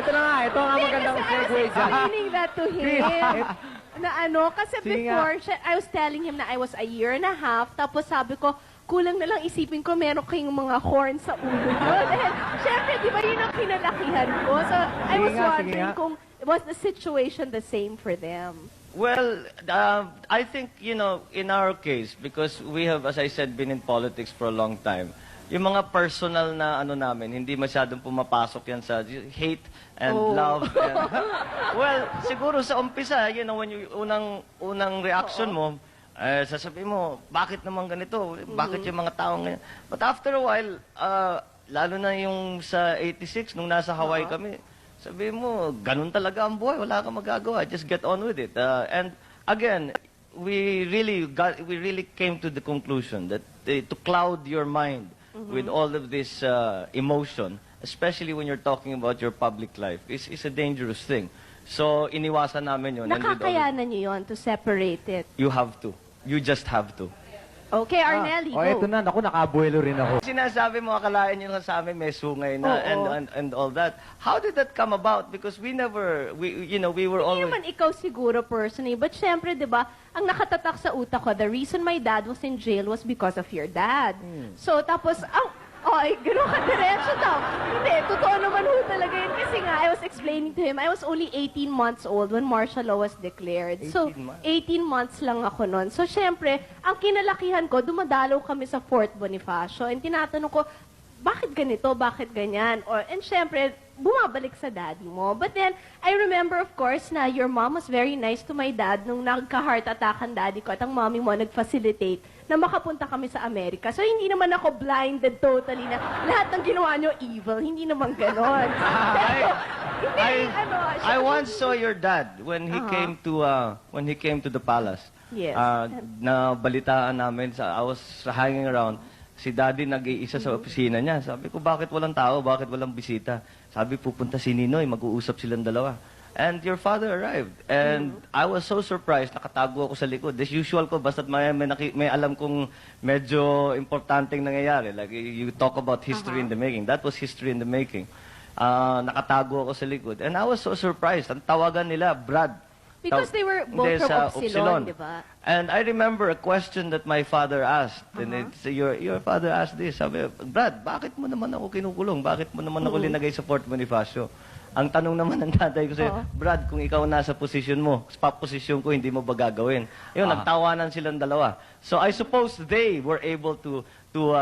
ito na nga. Ito ang magandang Kasi I segue was dyan. explaining that to him. Na ano, kasi Sige before, I was telling him na I was a year and a half, tapos sabi ko, kulang na lang isipin ko, meron kayong mga horn sa ulo nyo. Dahil, syempre, di ba yun ang kinalakihan ko? So, I was wondering kung, was the situation the same for them? Well, I think, you know, in our case, because we have, as I said, been in politics for a long time, yung mga personal na ano namin, hindi masyadong pumapasok yan sa hate and love. And, well, siguro sa umpisa, you know, when you, unang reaction mo, sasabihin mo, bakit naman ganito? Bakit yung mga taong ganyan? But after a while, lalo na yung sa 86, nung nasa Hawaii kami, sabihin mo, ganun talaga ang buhay, wala kang magagawa, just get on with it. And again, we really came to the conclusion that to cloud your mind with all of this emotion, especially when you're talking about your public life, is a dangerous thing. So, iniwasan namin yun. Nakakayanan niyo yun to separate it. You have to. You just have to. Okay, Arnelli, Oh, go. ito na. Naku, nakabuelo rin ako. Sinasabi mo, akalain nyo sa amin may sungay na and all that. How did that come about? Because we never, you know, we were Hindi always... naman ikaw siguro personally, but syempre, di ba, ang nakatatak sa utak ko, the reason my dad was in jail was because of your dad. So, tapos, ay, gano'n ka diretso daw. Hindi, totoo naman ho talaga yun. Kasi nga, I was explaining to him, I was only 18 months old when martial law was declared. So, 18 months lang ako noon. So, syempre, ang kinalakihan ko, dumadalaw kami sa Fort Bonifacio. And tinatanong ko, bakit ganito? Bakit ganyan? And syempre, bumabalik sa daddy mo. But then, I remember, of course, na your mom was very nice to my dad nung nagka-heart attack ang daddy ko at ang mommy mo nag-facilitate na makapunta kami sa Amerika. So, hindi naman ako blinded totally na lahat ng ginawa nyo evil. Hindi naman ganon. I once saw your dad when he came to the palace. Yes. Na balitaan namin, I was hanging around. Si Daddy nag-iisa sa opisina niya. Sabi ko, bakit walang tao? Bakit walang bisita? Sabi, pupunta si Ninoy, mag-uusap silang dalawa. And your father arrived. And I was so surprised, nakatago ako sa likod. As usual ko, basta't may alam kong medyo importanteng nangyayari. Like, you talk about history in the making. That was history in the making. Nakatago ako sa likod. And I was so surprised. Ang tawagan nila, Brad. Because they were both from Upsilon, di ba? And I remember a question that my father asked. And it's, your father asked this. Sabi, Brad, bakit mo naman ako kinukulong? Bakit mo naman ako linagay sa Fort Bonifacio? Ang tanong naman ng tatay ko sa'yo, Brad, kung ikaw nasa posisyon mo, sa posisyon ko, hindi mo ba gagawin? Yun, nagtawanan silang dalawa. So I suppose they were able to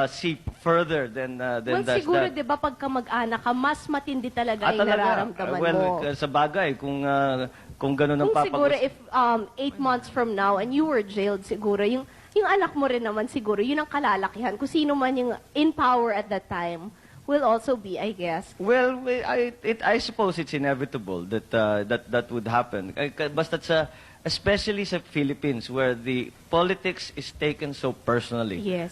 see further than Well, that. siguro, di ba, pagka mag-anak ka, mas matindi talaga yung nararamdaman mo. Sa bagay, kung gano'n ang Kung siguro, papagos... if 8 months from now and you were jailed, siguro, yung anak mo rin naman, siguro, yun ang kalalakihan. Kung sino man yung in power at that time, will also be, I guess. Well, I suppose it's inevitable that would happen. Basta especially sa Philippines, where the politics is taken so personally. Yes.